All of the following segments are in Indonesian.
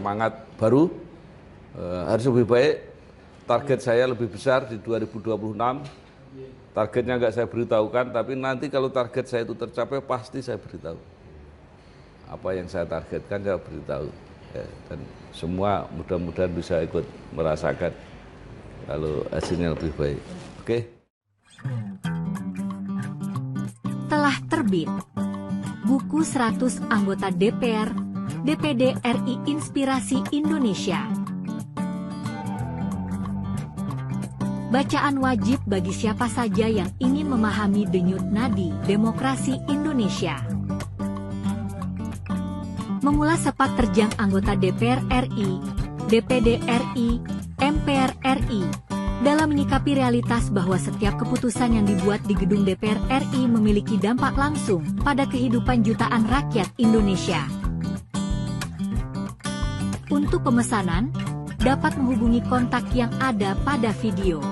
semangat baru, harus lebih baik. Target saya lebih besar di 2026. Targetnya nggak saya beritahukan, tapi nanti kalau target saya itu tercapai pasti saya beritahu. Apa yang saya targetkan saya beritahu. Ya, dan semua mudah-mudahan bisa ikut merasakan kalau hasilnya lebih baik. Oke? Telah terbit buku 100 anggota DPR DPD RI Inspirasi Indonesia. Bacaan wajib bagi siapa saja yang ingin memahami denyut nadi demokrasi Indonesia. Mengulas sepak terjang anggota DPR RI, DPD RI, MPR RI, dalam menyikapi realitas bahwa setiap keputusan yang dibuat di gedung DPR RI memiliki dampak langsung pada kehidupan jutaan rakyat Indonesia. Untuk pemesanan, dapat menghubungi kontak yang ada pada video.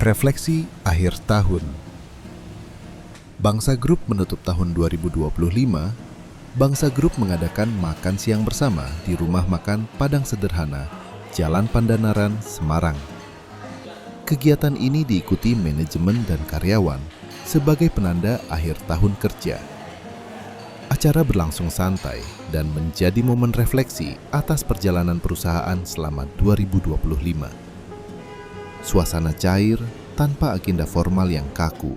Refleksi akhir tahun. Bangsa Group menutup tahun 2025. Bangsa Group mengadakan makan siang bersama di Rumah Makan Padang Sederhana, Jalan Pandanaran, Semarang. Kegiatan ini diikuti manajemen dan karyawan sebagai penanda akhir tahun kerja. Acara berlangsung santai dan menjadi momen refleksi atas perjalanan perusahaan selama 2025. Suasana cair tanpa agenda formal yang kaku.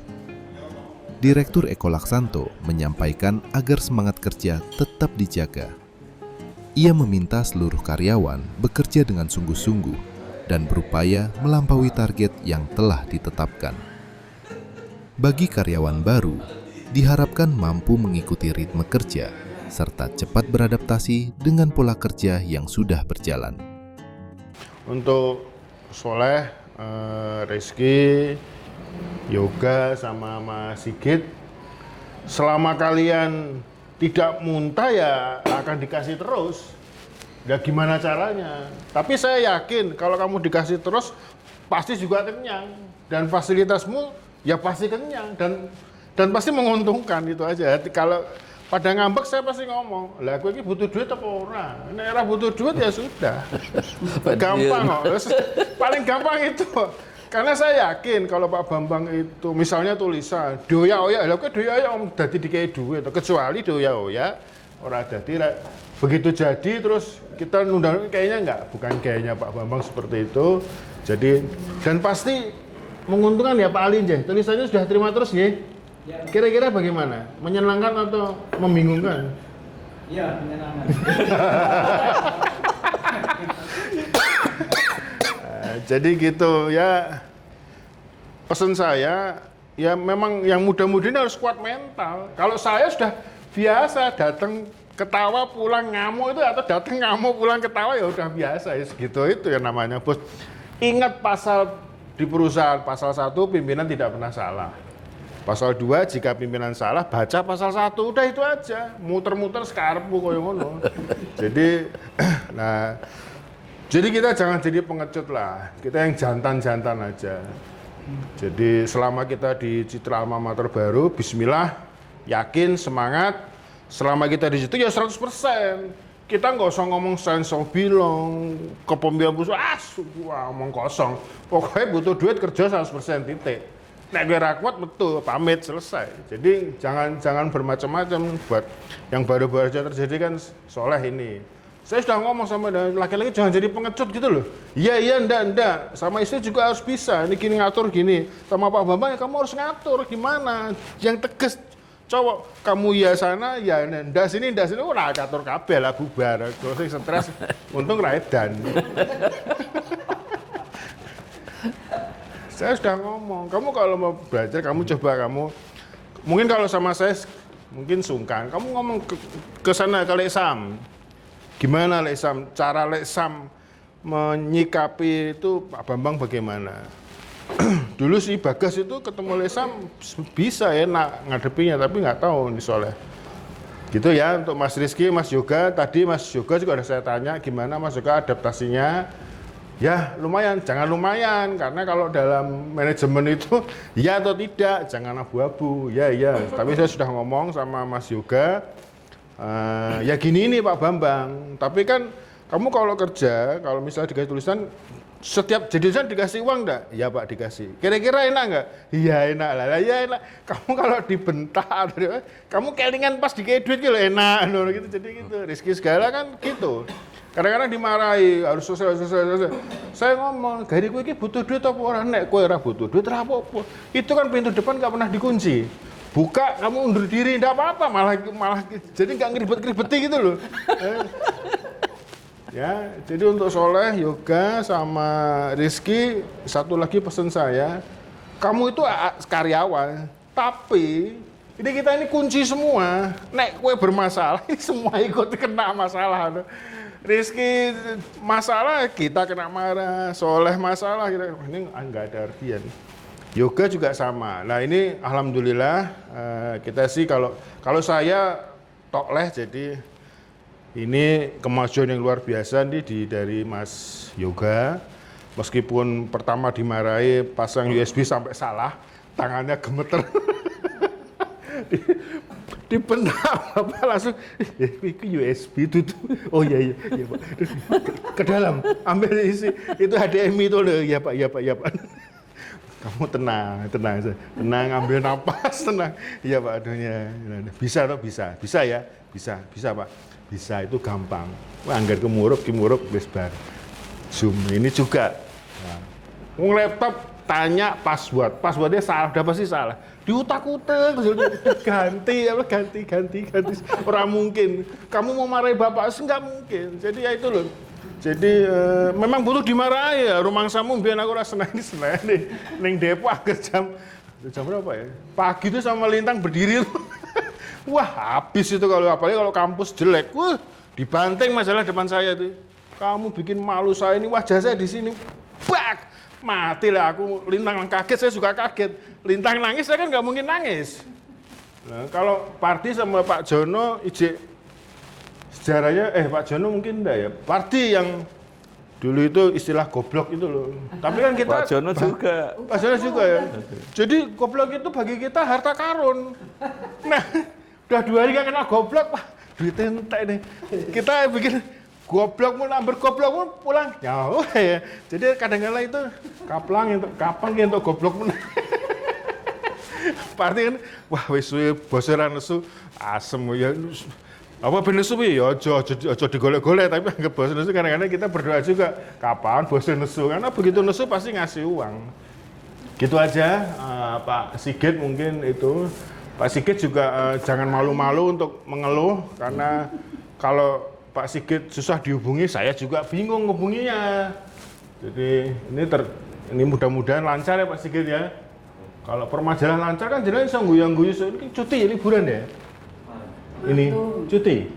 Direktur Eko Laksanto menyampaikan agar semangat kerja tetap dijaga. Ia meminta seluruh karyawan bekerja dengan sungguh-sungguh dan berupaya melampaui target yang telah ditetapkan. Bagi karyawan baru, diharapkan mampu mengikuti ritme kerja serta cepat beradaptasi dengan pola kerja yang sudah berjalan. Untuk Soleh, Rizky, Yoga, sama Mas Sigit, selama kalian tidak muntah ya akan dikasih terus. Ya gimana caranya? Tapi saya yakin kalau kamu dikasih terus pasti juga kenyang dan fasilitasmu ya pasti kenyang dan pasti menguntungkan, itu aja. Kalau pada ngambek saya pasti ngomong, lah gue ini butuh duit apa ora? Ini era butuh duit ya sudah. Gampang kok. Paling gampang itu. Karena saya yakin kalau Pak Bambang itu misalnya tulisan doya-oya, lah kok doya-oya om dadi dikei duit, kecuali doya-oya ora dadi begitu jadi terus kita nunda, kayaknya enggak, bukan kayaknya Pak Bambang seperti itu. Jadi dan pasti menguntungkan ya Pak Alin, tulisannya sudah terima terus ya. Kira-kira bagaimana? Menyenangkan atau membingungkan? Iya, menyenangkan. Jadi gitu ya. Pesan saya ya memang yang muda-mudi ini harus kuat mental. Kalau saya sudah biasa datang ketawa pulang ngamuk itu, atau datang ngamuk pulang ketawa ya udah biasa ya, segitu itu ya namanya bos. Ingat pasal di perusahaan, pasal 1 pimpinan tidak pernah salah. Pasal 2, jika pimpinan salah, baca pasal 1, udah itu aja. Muter-muter sekarpu koyo ngono. Jadi, nah, jadi kita jangan jadi pengecut lah. Kita yang jantan-jantan aja. Jadi selama kita di Citra Alma Mater baru, bismillah, yakin, semangat. Selama kita di situ ya 100%. Kita nggak usah ngomong sensor bilang, kepemimpinan perusahaan, ngomong kosong. Pokoknya butuh duit kerja 100%, titik. Nek gue rakwat betul, pamit, selesai. Jadi jangan bermacam-macam. Buat yang baru-baru aja terjadi kan Soleh ini. Saya sudah ngomong sama laki-laki jangan jadi pengecut gitu loh. Iya, enggak. Sama istri juga harus bisa. Ini gini ngatur gini. Sama Pak Bambang ya kamu harus ngatur gimana. Yang tegas cowok, kamu ya sana, ya ndak sini, ora ngatur kabeh lah bubar. Terus stres, untung ra edan. Saya sudah ngomong, kamu kalau mau belajar, kamu coba, mungkin kalau sama saya, mungkin sungkan, kamu ngomong ke sana ke Lek Sam. Gimana Lek Sam, cara Lek Sam menyikapi itu Pak Bambang bagaimana. Dulu si Bagas itu ketemu Lesam bisa enak ngadepinya, tapi nggak tahu nih Soleh. Gitu ya untuk Mas Rizky, Mas Yoga. Tadi Mas Yoga juga ada saya tanya gimana Mas Yoga adaptasinya. Ya lumayan, jangan lumayan, karena kalau dalam manajemen itu ya atau tidak, jangan abu-abu. Ya, tapi saya sudah ngomong sama Mas Yoga, ya gini nih Pak Bambang, tapi kan kamu kalau kerja, kalau misalnya dikasih tulisan, setiap jadi tulisan dikasih uang enggak? Ya Pak dikasih. Kira-kira enak enggak? Iya enak lah, ya enak. Kamu kalau dibentak, kamu kelingan pas dikasih duit gitu enak, gitu. Jadi gitu, Rizky segala kan gitu. Kadang-kadang dimarahi, harus selesai. Saya ngomong, gari kowe iki butuh duit apa ora? Nek kowe ora butuh duit ora apa-apa. Itu kan pintu depan nggak pernah dikunci. Buka, kamu undur diri, enggak apa-apa, malah jadi nggak ngeribet-ngeribeti gitu loh. Ya, jadi untuk Soleh, Yoga, sama Rizky, satu lagi pesan saya, kamu itu karyawan, tapi kita ini kunci semua. Nek kowe bermasalah, semua ikut kena masalah. Rizky masalah, kita kena marah. Soleh masalah, kita ini nggak ada artian. Yoga juga sama. Nah ini alhamdulillah kita sih kalau saya tokleh, jadi ini kemajuan yang luar biasa nih dari Mas Yoga. Meskipun pertama dimarahi pasang USB sampai salah, tangannya gemeter. Dibentak Bapak langsung, itu USB itu. Oh iya Pak. Ke dalam, ambil isi. Itu HDMI itu loh. Ya Pak. Kamu tenang, ambil napas, tenang. Iya Pak, aduhnya. Bisa ya? Bisa Pak. Bisa, itu gampang. Wah, anggar kemurup, wis bar. Zoom, ini juga. Nah, laptop tanya passwordnya salah, udah pasti salah. Diutak-utak, ganti. Orang mungkin. Kamu mau marahi bapak, enggak mungkin. Jadi ya itu loh. Jadi memang butuh dimarahi ya. Rumangsamu biar aku rasa seneng nih. Neng Depok akhir jam berapa ya? Pagi itu sama Lintang berdiri. Wah habis itu apalagi kalau kampus jelek. Wah dibanting masalah depan saya itu. Kamu bikin malu saya ini, wajah saya di sini. Bak! Mati lah aku, Lintang kaget, saya juga kaget. Lintang nangis, saya kan nggak mungkin nangis. Nah, kalau Pardi sama Pak Jono, sejarahnya, Pak Jono mungkin enggak ya. Pardi yang dulu itu istilah goblok itu loh. Tapi kan kita... Pak Jono juga ya. Jadi goblok itu bagi kita harta karun. Nah, udah 2 hari gak kena goblok, Pak. Duitnya entek nih. Kita bikin... goblok pun pulang jauh ya. Jadi kadang-kadang itu kaplang untuk goblok pun. Parti kan wah wis boseran nesu asem ya. Apa ben nesu ya aja digolek-golek, tapi anggap bosen nesu. Kadang-kadang kita berdoa juga kapan bosen nesu, karena begitu nesu pasti ngasih uang. Gitu aja Pak Sigit mungkin itu. Pak Sigit juga jangan malu-malu untuk mengeluh, karena kalau Pak Sigit susah dihubungi, saya juga bingung ngehubunginya. Jadi ini mudah-mudahan lancar ya Pak Sigit ya. Kalau permajalah lancar kan jelas bisa guyang-guyu. Ini cuti liburan ya? Ini cuti?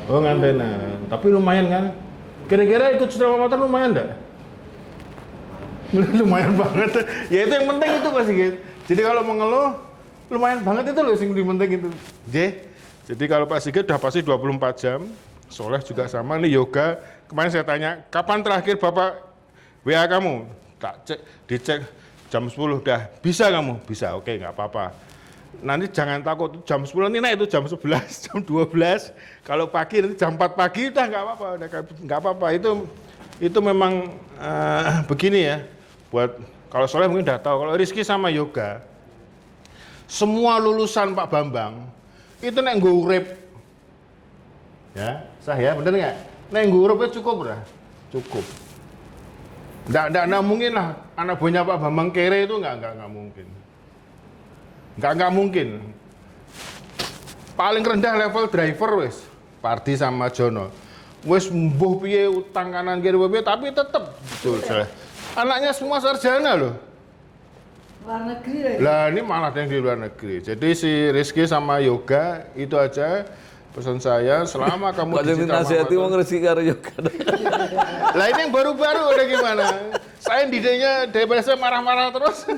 Oh ngantena. Tapi lumayan kan? Kira-kira ikut setelah motor lumayan enggak? Lumayan banget. Ya itu yang penting itu Pak Sigit. Jadi kalau mengeluh lumayan banget itu loh yang penting itu. Jadi kalau Pak Sigit udah pasti 24 jam, Soleh juga sama, nih Yoga. Kemarin saya tanya, kapan terakhir Bapak WA kamu? Tak dicek jam 10, udah bisa kamu? Bisa, oke nggak apa-apa. Nanti jangan takut, jam 10 nanti naik itu jam 11, jam 12. Kalau pagi nanti jam 4 pagi udah nggak apa-apa, nggak apa-apa. Itu memang begini ya, buat kalau Soleh mungkin udah tahu, kalau Rizky sama Yoga, semua lulusan Pak Bambang, itu nek nggo urip. Ya, sah ya, bener nggak? Nek nggo uripnya cukup lah. Cukup. Nggak mungkin lah anak buahnya Pak Bambang kere itu nggak mungkin. Nggak mungkin. Paling rendah level driver wis Pardi sama Jono. Wis mbuh piye utang kanan kiri piye tapi tetep betul. Anaknya semua sarjana loh. Luar negeri lah ini malah ada yang di luar negeri. Jadi si Rizky sama Yoga itu aja Pesan saya, selama kamu Kok di jadi Citra nasihati Mamator. wong rezeki karo yoga. Lah ini yang baru-baru udah gimana? Saya didenya daripada saya marah-marah terus.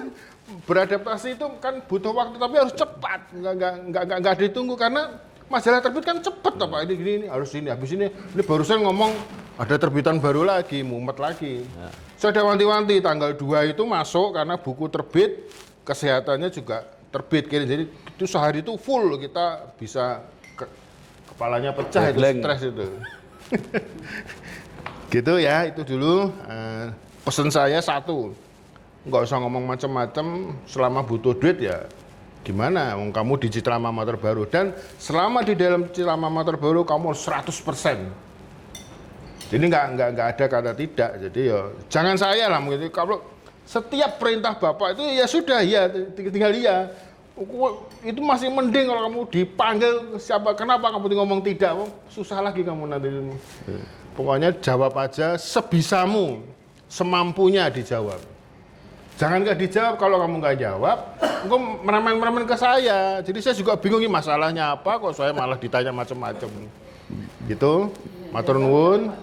Beradaptasi itu kan butuh waktu, tapi harus cepat. Nggak ditunggu karena majalah terbit kan cepet toh Pak. Ini harus ini, habis ini barusan ngomong ada terbitan baru lagi, mumet lagi. Ya. Saya ada wanti-wanti tanggal 2 itu masuk karena buku terbit, kesehatannya juga terbit. Jadi itu sehari itu full kita bisa kepalanya pecah itu, stres itu. Gitu ya, itu dulu. Pesan saya satu, nggak usah ngomong macam-macam. Selama butuh duit ya gimana? Kamu di Citra Mamator Baru, dan selama di dalam Citra Mamator Baru kamu 100%. Jadi nggak ada kata tidak. Jadi ya jangan saya lah mungkin. Kalau setiap perintah bapak itu ya sudah ya tinggal iya. Itu masih mending kalau kamu dipanggil siapa, kenapa kamu ngomong tidak, susah lagi kamu nanti. Pokoknya jawab aja sebisamu, semampunya dijawab. Jangan nggak dijawab, kalau kamu nggak jawab, engkau meremen-meremen ke saya. Jadi saya juga bingung ini masalahnya apa, kok saya malah ditanya macam-macam. Gitu, matur nuwun.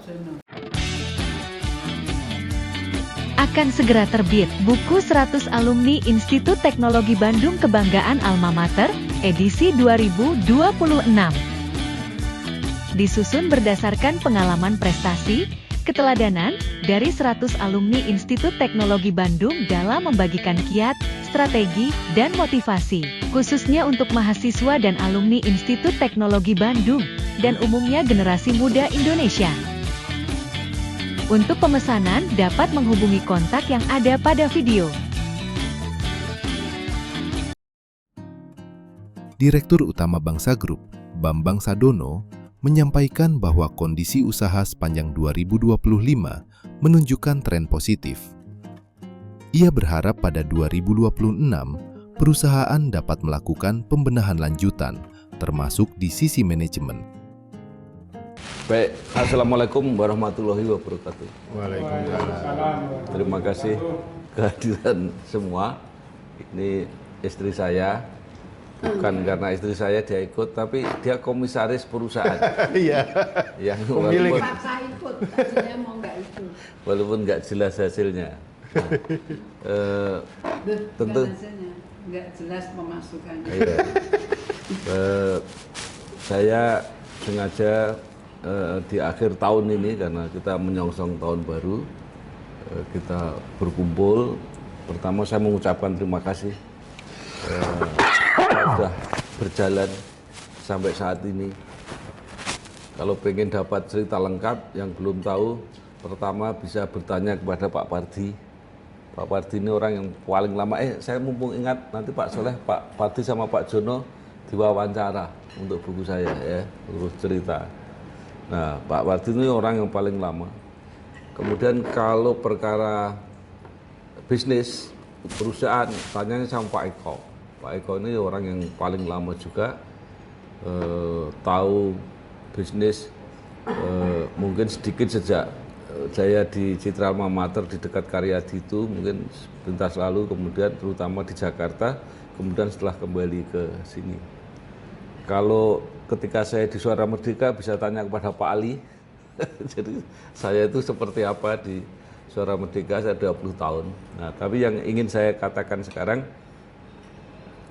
Akan segera terbit buku 100 alumni Institut Teknologi Bandung Kebanggaan Alma Mater, edisi 2026. Disusun berdasarkan pengalaman prestasi, keteladanan dari 100 alumni Institut Teknologi Bandung dalam membagikan kiat, strategi, dan motivasi, khususnya untuk mahasiswa dan alumni Institut Teknologi Bandung, dan umumnya generasi muda Indonesia. Untuk pemesanan dapat menghubungi kontak yang ada pada video. Direktur Utama Bangsa Group, Bambang Sadono, menyampaikan bahwa kondisi usaha sepanjang 2025 menunjukkan tren positif. Ia berharap pada 2026, perusahaan dapat melakukan pembenahan lanjutan, termasuk di sisi manajemen. Baik, Assalamualaikum warahmatullahi wabarakatuh. Waalaikumsalam. Terima kasih kehadiran semua. Ini istri saya, bukan karena istri saya dia ikut, tapi dia komisaris perusahaan. Iya. Yang Pemilik. Paksa ikut, tadinya mau nggak ikut. walaupun nggak jelas hasilnya. Nah, tentu Hasilnya nggak jelas pemasukannya. iya. Saya sengaja di akhir tahun ini karena kita menyongsong tahun baru, kita berkumpul. Pertama saya mengucapkan terima kasih sudah berjalan sampai saat ini. Kalau pengen dapat cerita lengkap yang belum tahu, pertama bisa bertanya kepada Pak Pardi. Pak Pardi ini orang yang paling lama. Saya mumpung ingat nanti Pak Soleh, Pak Pardi sama Pak Jono diwawancara untuk buku saya ya, terus cerita. Nah, Pak Pardi ini orang yang paling lama. Kemudian kalau perkara bisnis, perusahaan, tanyanya sama Pak Eko. Pak Eko ini orang yang paling lama juga, tahu bisnis, mungkin sedikit sejak saya di Citra Alma Mater di dekat Karyadi itu, mungkin sepintas lalu, kemudian terutama di Jakarta, kemudian setelah kembali ke sini. Kalau ketika saya di Suara Merdeka bisa tanya kepada Pak Ali, jadi saya itu seperti apa di Suara Merdeka, saya 20 tahun. Nah, tapi yang ingin saya katakan sekarang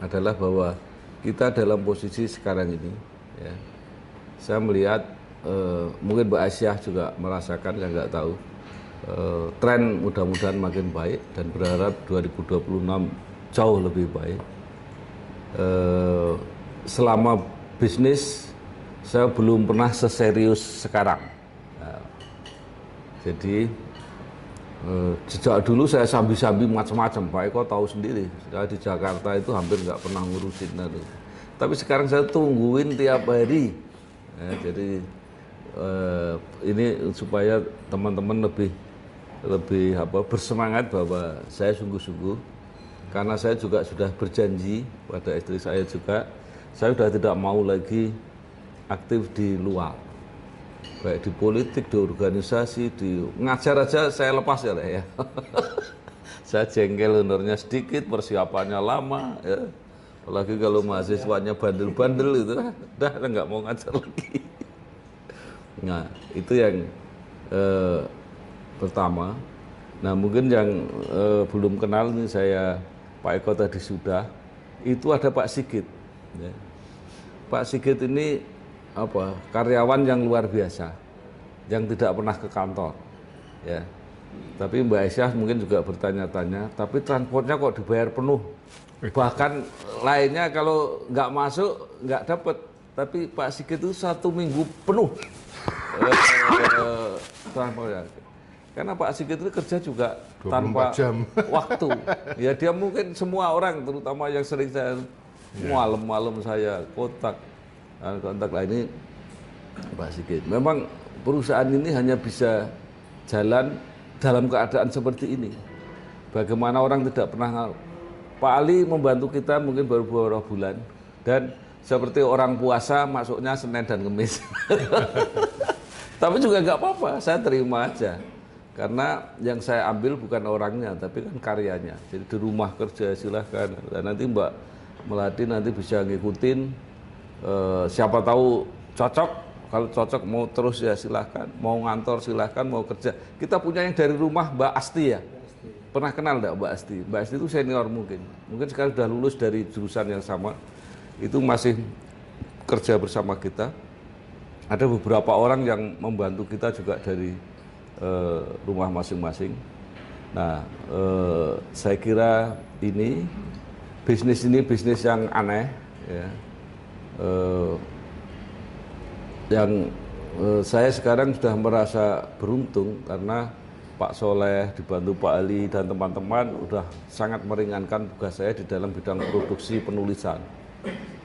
adalah bahwa kita dalam posisi sekarang ini, ya, saya melihat, mungkin Mbak Aisyah juga merasakan, saya nggak tahu, tren mudah-mudahan makin baik dan berharap 2026 jauh lebih baik. Selama bisnis saya belum pernah seserius sekarang. Nah, jadi sejak dulu saya sambi-sambi macam-macam. Pak Eko tahu sendiri, saya di Jakarta itu hampir nggak pernah ngurusin itu. Tapi sekarang saya tungguin tiap hari. Ya, jadi ini supaya teman-teman lebih bersemangat bahwa saya sungguh-sungguh, karena saya juga sudah berjanji pada istri saya juga, saya sudah tidak mau lagi aktif di luar, baik di politik, di organisasi, di ngajar aja saya lepas ya. Saya jengkel, honornya sedikit, persiapannya lama, ya. Apalagi kalau mahasiswanya bandel-bandel itu, udah nggak mau ngajar lagi. Nah, itu yang pertama. Nah, mungkin yang belum kenal nih saya, Pak Eko tadi sudah, itu ada Pak Sigit. Ya. Pak Sigit ini apa, karyawan yang luar biasa, yang tidak pernah ke kantor. Ya. Tapi Mbak Aisyah mungkin juga bertanya-tanya, tapi transportnya kok dibayar penuh? Bahkan lainnya kalau nggak masuk, nggak dapat. Tapi Pak Sigit itu 1 minggu penuh transportnya. Karena Pak Sigit itu kerja juga tanpa jam. waktu. Ya dia mungkin semua orang, terutama yang sering saya malam-malam saya kontak lah ini Pak Sigit. Memang perusahaan ini hanya bisa jalan dalam keadaan seperti ini. Bagaimana orang tidak pernah. Pak Ali membantu kita mungkin baru beberapa bulan, dan seperti orang puasa masuknya Senin dan Kamis. Tapi juga nggak apa-apa, saya terima aja. Karena yang saya ambil bukan orangnya, tapi kan karyanya. Jadi di rumah kerja silahkan. Dan nanti Mbak Melati nanti bisa ngikutin, siapa tahu cocok. Kalau cocok mau terus ya silahkan, mau ngantor silahkan, mau kerja. Kita punya yang dari rumah, Mbak Asti ya. Pernah kenal enggak Mbak Asti? Mbak Asti itu senior mungkin sekarang sudah lulus dari jurusan yang sama. Itu masih kerja bersama kita. Ada beberapa orang yang membantu kita juga dari rumah masing-masing. Nah, saya kira ini bisnis yang aneh, ya. Yang saya sekarang sudah merasa beruntung karena Pak Soleh dibantu Pak Ali dan teman-teman udah sangat meringankan tugas saya di dalam bidang produksi penulisan.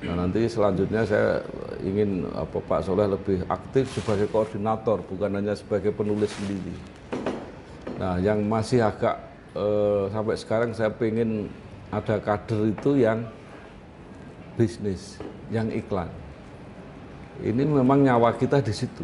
Nah, nanti selanjutnya saya ingin Pak Soleh lebih aktif sebagai koordinator, bukan hanya sebagai penulis sendiri. Nah, yang masih agak sampai sekarang saya pengen ada kader itu yang bisnis, yang iklan. Ini memang nyawa kita di situ.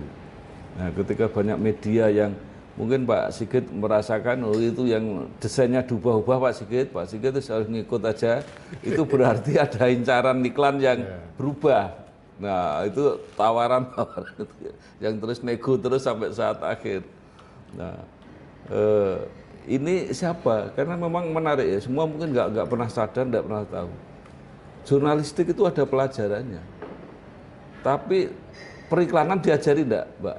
Nah, ketika banyak media yang mungkin Pak Sigit merasakan, oh itu yang desainnya diubah-ubah Pak Sigit itu harus ngikut aja. Itu berarti ada incaran iklan yang berubah. Nah, itu tawaran yang terus nego terus sampai saat akhir. Nah, ini siapa? Karena memang menarik ya. Semua mungkin nggak pernah sadar, nggak pernah tahu. Jurnalistik itu ada pelajarannya. Tapi periklanan diajari enggak, Mbak?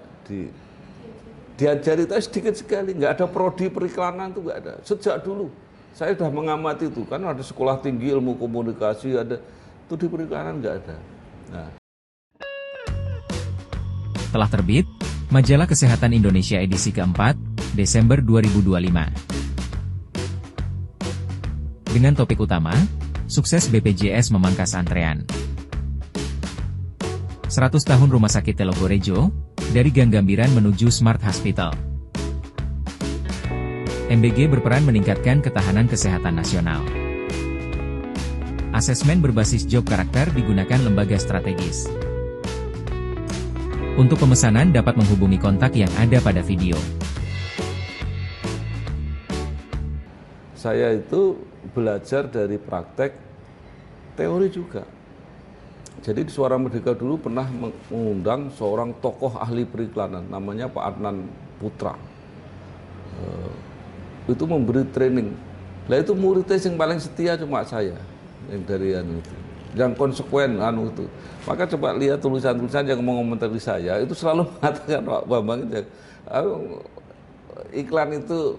Diajari itu sedikit sekali, nggak ada prodi periklanan itu nggak ada. Sejak dulu saya sudah mengamati itu, kan ada sekolah tinggi ilmu komunikasi, ada itu di periklanan nggak ada. Nah. Telah terbit Majalah Kesehatan Indonesia edisi keempat, Desember 2025. Dengan topik utama, sukses BPJS memangkas antrean. 100 tahun Rumah Sakit Telogorejo, dari Gang Gambiran menuju Smart Hospital. MBG berperan meningkatkan ketahanan kesehatan nasional. Asesmen berbasis job karakter digunakan lembaga strategis. Untuk pemesanan dapat menghubungi kontak yang ada pada video. Saya itu belajar dari praktek, teori juga. Jadi di Suara Merdeka dulu pernah mengundang seorang tokoh ahli periklanan, namanya Pak Adnan Putra. Itu memberi training. Lah itu muridnya yang paling setia cuma saya, yang dari itu, yang konsekuen itu. Maka coba lihat tulisan-tulisan yang mengomentari saya, itu selalu mengatakan Pak Bambang, iklan itu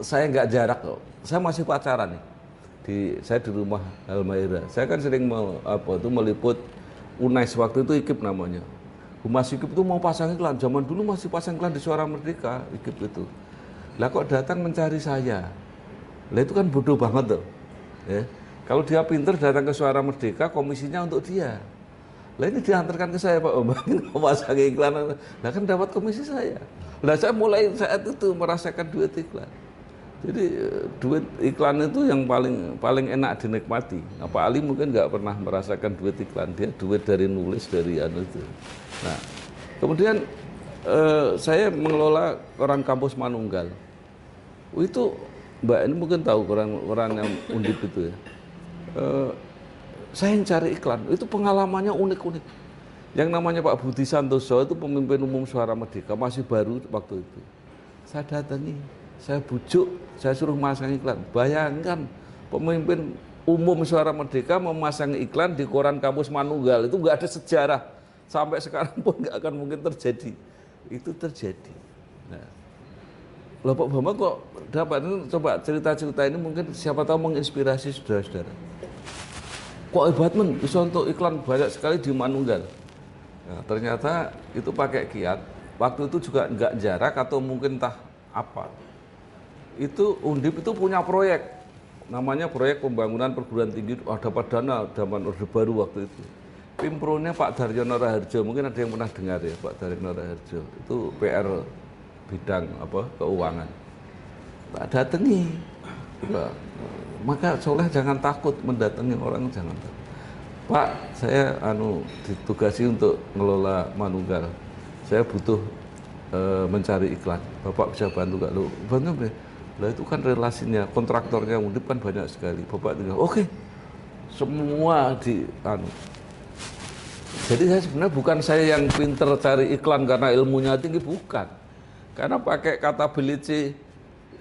saya nggak jarak kok. Saya masih pacaran nih. Saya di rumah Halmaira. Saya kan sering meliput UNES waktu itu, IKIP namanya. Humas IKIP itu mau pasang iklan. Zaman dulu masih pasang iklan di Suara Merdeka, IKIP itu. Lah kok datang mencari saya? Lah itu kan bodoh banget tuh. Ya. Kalau dia pinter datang ke Suara Merdeka, komisinya untuk dia. Lah ini diantarkan ke saya, Pak Bambang, pasang iklan. Lah kan dapat komisi saya. Lah saya mulai saat itu merasakan duit iklan. Jadi duit iklan itu yang paling enak dinikmati. Pak Ali mungkin nggak pernah merasakan duit iklan, dia duit dari nulis, dari itu. Nah, kemudian saya mengelola Koran Kampus Manunggal. Itu Mbak ini mungkin tahu koran yang Undip itu ya. saya yang cari iklan. Itu pengalamannya unik-unik. Yang namanya Pak Budi Santoso itu pemimpin umum Suara Merdeka, masih baru waktu itu. Saya datangi, saya bujuk, saya suruh masang iklan. Bayangkan pemimpin umum Suara Merdeka memasang iklan di koran kampus Manunggal, itu nggak ada sejarah. Sampai sekarang pun nggak akan mungkin terjadi. Itu terjadi. Nah, loh Pak Bambang kok dapat ini, coba cerita-cerita ini mungkin siapa tahu menginspirasi saudara-saudara. Kok hebat men, bisa untuk iklan banyak sekali di Manunggal. Nah, ternyata itu pakai kiat. Waktu itu juga nggak jarak atau mungkin entah apa. Itu Undip itu punya proyek, namanya proyek pembangunan perguruan tinggi, dapat dana zaman Orde Baru waktu itu. Pimpronya Pak Daryono Raharjo, mungkin ada yang pernah dengar ya Pak Daryono Raharjo. Itu PR bidang apa keuangan. Tak datangi. Maka Soleh jangan takut mendatangi orang, jangan takut. Pak, saya ditugasi untuk ngelola Manunggal. Saya butuh mencari iklan. Bapak bisa bantu nggak? Lo bantu nggak? Lah itu kan relasinya, kontraktornya Undip kan banyak sekali. Bapak tinggal, oke. Semua Jadi saya sebenarnya bukan saya yang pinter cari iklan karena ilmunya tinggi, bukan. Karena pakai kata belice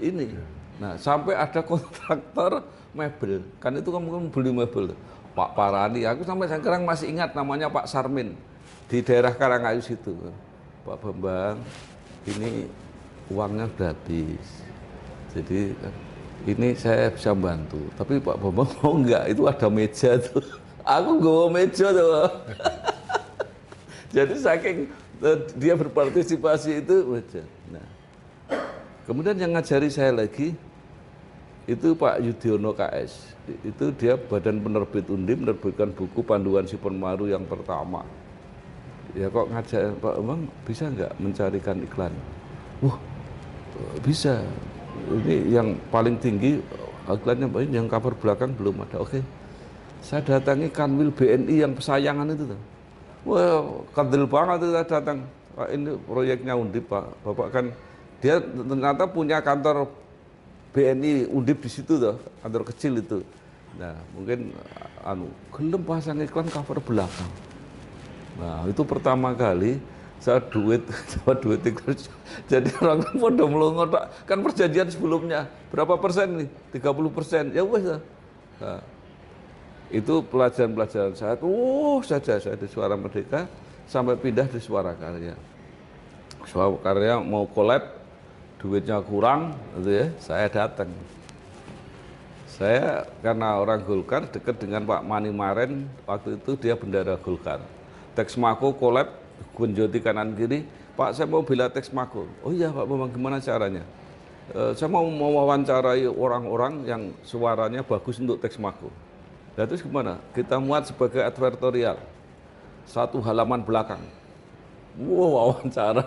ini. Nah, sampai ada kontraktor mebel. Kan itu kan mungkin beli mebel. Pak Parani, aku sampai sekarang masih ingat namanya Pak Sarmin di daerah Karangayu situ. Pak Bambang, ini uangnya gratis. Jadi ini saya bisa bantu. Tapi Pak Bambang mau enggak? Itu ada meja tuh. Aku nggak mau meja tuh. Jadi saking dia berpartisipasi itu meja. Nah, kemudian yang ngajari saya lagi itu Pak Yudhoyono KS. Itu dia badan penerbit Undip, menerbitkan buku Panduan Si Penmaru yang pertama. Ya kok ngajak Pak Bambang bisa nggak mencarikan iklan? Wah, bisa. Ini yang paling tinggi iklannya, yang cover belakang belum ada. Oke, saya datangi Kanwil BNI yang pesayangan itu tuh. Wah, kadel banget itu saya datang. Pak, ini proyeknya Undip Pak. Bapak kan dia ternyata punya kantor BNI Undip di situ tuh, kantor kecil itu. Nah, mungkin gelem pasang iklan cover belakang. Nah, itu pertama kali saya duit iklan. Jadi orang kan pada melongo kan perjanjian sebelumnya berapa persen nih? 30%. Ya wes. Nah, itu pelajaran-pelajaran saya saja di Suara Merdeka sampai pindah di Suara Karya. Suara Karya mau collab, duitnya kurang, gitu ya, saya datang. Saya karena orang Golkar dekat dengan Pak Mani Maren, waktu itu dia bendara Golkar. Texmaco collab, Gunjoti kanan kiri, Pak saya mau bela Texmaco. Oh iya Pak Bambang, gimana caranya? Saya mau mewawancarai orang-orang yang suaranya bagus untuk Texmaco. Nah terus gimana? Kita muat sebagai advertorial, 1 halaman belakang. Wow, wawancara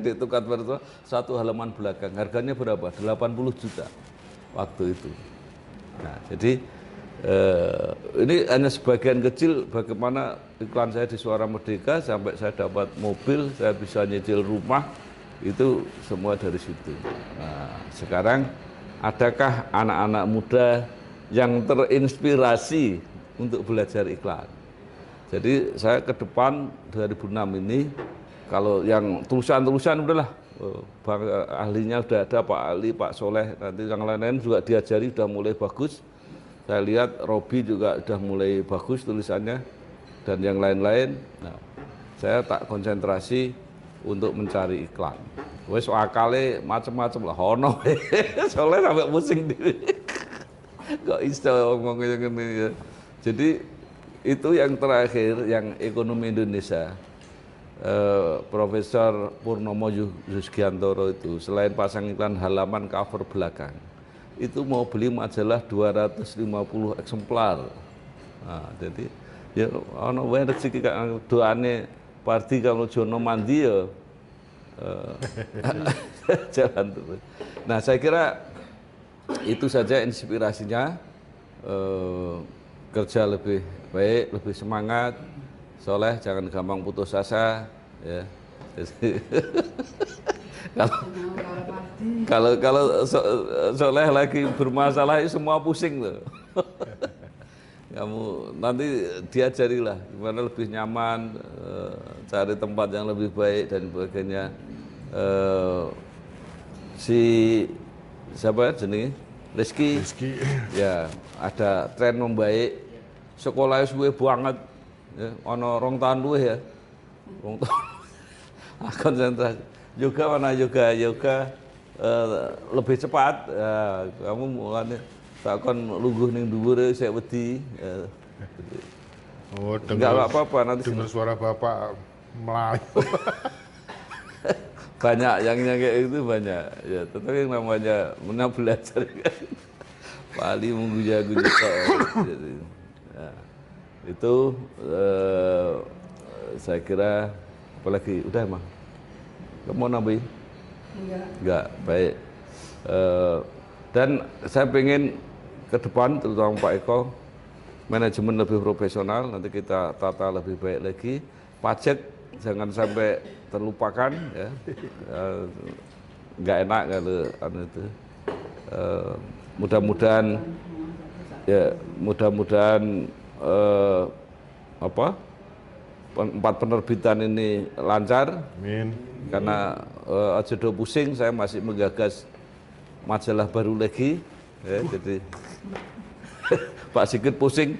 ditukar advertorial 1 halaman belakang. Harganya berapa? 80 juta waktu itu. Nah, jadi ini hanya sebagian kecil bagaimana iklan saya di Suara Merdeka sampai saya dapat mobil, saya bisa nyicil rumah, itu semua dari situ. Nah, sekarang adakah anak-anak muda yang terinspirasi untuk belajar iklan? Jadi saya ke depan 2006 ini, kalau yang tulisan-tulisan udahlah, ahlinya udah ada Pak Ali, Pak Soleh, nanti yang lain-lain juga diajari udah mulai bagus. Saya lihat Robi juga udah mulai bagus tulisannya dan yang lain-lain. Nah, saya tak konsentrasi untuk mencari iklan. Wes akale macam-macam lah, hono. Soleh sampai pusing diri. Kok iso ngomong yang ini ya. Jadi itu yang terakhir, yang ekonomi Indonesia. Profesor Purnomo Yusgiantoro itu selain pasang iklan halaman cover belakang itu mau beli majalah 250 eksemplar. Nah, jadi ya ono wae rezeki doane Pardi kalau Jono mandi ya jalan terus. Nah, saya kira itu saja inspirasinya, kerja lebih baik, lebih semangat. Soleh jangan gampang putus asa ya. Kalau Soleh lagi bermasalah semua pusing loh. Kamu nanti diajarilah gimana lebih nyaman, cari tempat yang lebih baik dan sebagainya. Si siapa jenenge? Rizky. Ya, ada tren membaik. Sekolahnya suwe banget. Ya, ono rong tahun luwih ya. Rong tahun. Konsentrasi. Yoga mana yoga? Yoga lebih cepat. Ya, kamu mulane tak kon lungguh ning dhuwur sik wedi. Oh, Enggak apa-apa nanti dengar suara Bapak Melayu. banyak yang kayak itu banyak ya, tetapi yang namanya belajar kan paling mengguja-guja ya, itu saya kira apalagi udah emang kamu mau nambahin? Enggak baik. Dan saya pengen ke depan terutama Pak Eko manajemen lebih profesional, nanti kita tata lebih baik lagi, pajak jangan sampai terlupakan ya, nggak enak kalau itu. Mudah-mudahan ya, mudah-mudahan empat penerbitan ini lancar. Amin. Karena aja do pusing, saya masih menggagas majalah baru lagi ya, jadi Pak Sigit pusing,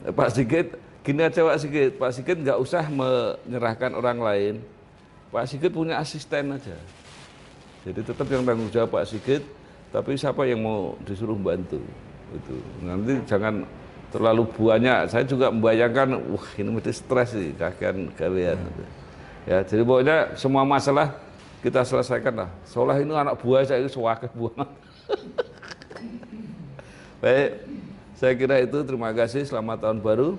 Pak Sigit gini aja Pak Sigit nggak usah menyerahkan orang lain, Pak Sigit punya asisten aja, jadi tetap yang tanggung jawab Pak Sigit, tapi siapa yang mau disuruh bantu itu, nanti jangan terlalu banyak, saya juga membayangkan, wah ini mesti stres sih, kakean gawean, ya jadi pokoknya semua masalah kita selesaikan lah, soalnya ini anak buah saya itu sewakil buah. Baik, saya kira itu, terima kasih, selamat tahun baru,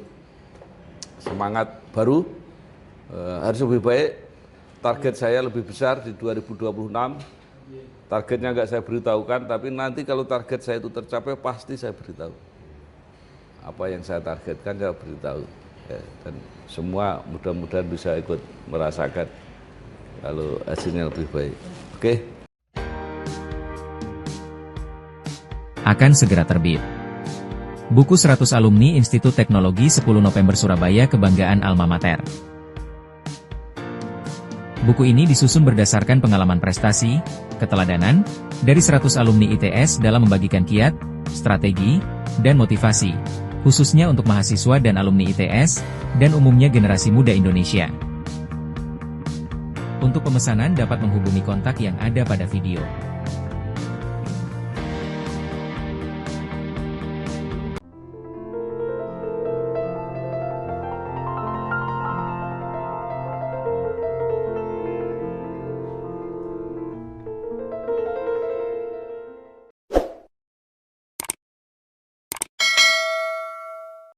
semangat baru, harus lebih baik, target saya lebih besar di 2026, targetnya nggak saya beritahukan, tapi nanti kalau target saya itu tercapai, pasti saya beritahu. Apa yang saya targetkan saya beritahu, ya, dan semua mudah-mudahan bisa ikut merasakan kalau hasilnya lebih baik. Oke. Akan segera terbit. Buku 100 Alumni Institut Teknologi 10 November Surabaya Kebanggaan Alma Mater. Buku ini disusun berdasarkan pengalaman prestasi, keteladanan, dari 100 alumni ITS dalam membagikan kiat, strategi, dan motivasi, khususnya untuk mahasiswa dan alumni ITS, dan umumnya generasi muda Indonesia. Untuk pemesanan dapat menghubungi kontak yang ada pada video.